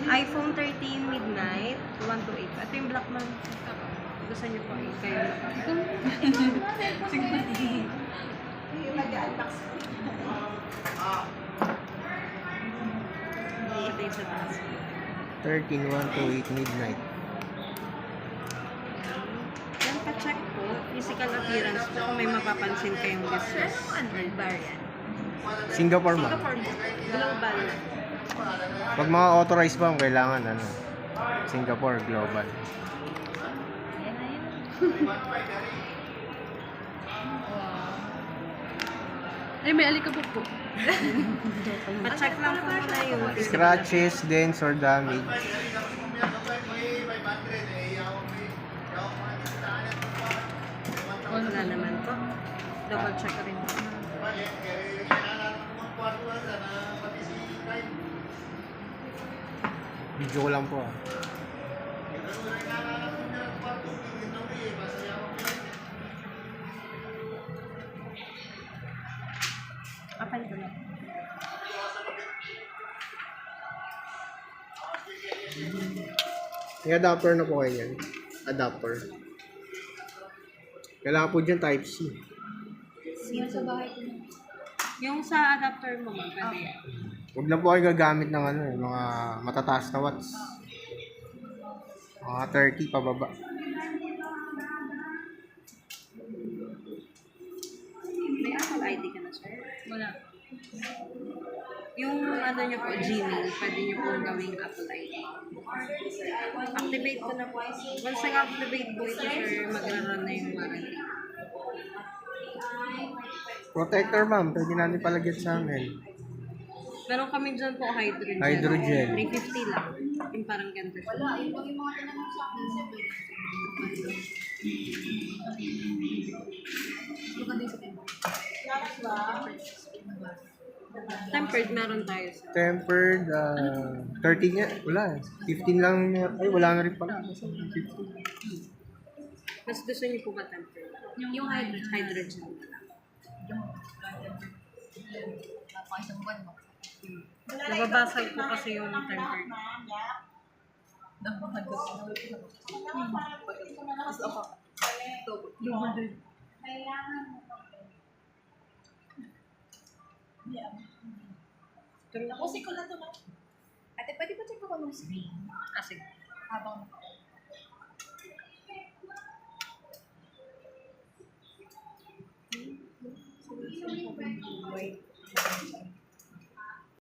iPhone 13 midnight, 128. Ito yung black man. Gusto niyo po kayo na pa. Mag-unbox. Ito yung sa taas. 13, 128 midnight. Yan, pa-check po. Physical appearance po kung may mapapansin kayong business. Ano bar yan? Singapore ma'am. Singapore po. Global. Pag mga authorized ba, kailangan ano? Singapore, global. Yan na yun. Ay, may alikabok po. Pa-check lang po muna yung Scratches, dents, or damage. Wala naman po. Double check rin po. Video ko lang po. Kapal ko lang. May adapter na po kayo yan. Adapter. Kailangan po dyan Type-C. Yung sa bahay ko na. Yung sa adapter mo, pwede yan. Huwag na po kayo gagamit ng ano, mga matataas na watts. Mga 30 pababa. May Apple ID ka na, sir? Wala. Yung ano nyo po, Gmail, pwede nyo po gawing Apple ID. Activate ko na po. Once nag-activate po ito, sir, mag-run na yung warranty. Protector ma'am, pwede natin palagyan sa amin. Meron kami dyan po hydrogen. Hydrogen. 350 lang. Yung parang ganito siya. Wala, yung pag yung mga tinanong sa akin, sabi. Yung ka din sa tempo. Tempered meron tayo, sir. Tempered, 13 niya. Wala eh. 15 lang niya. Ay, wala na rin pala. 15. Mas gusto niyo po ba tempered? Yung hydrogen. Hydrogen. Yung napakisang buwan mo. Nababasag po kasi yung tempered. Napakagod. Tapos ako. Tapusin ko lang ito na. Ate, pwede pa check ko ng screen? Kasi, Habang wait.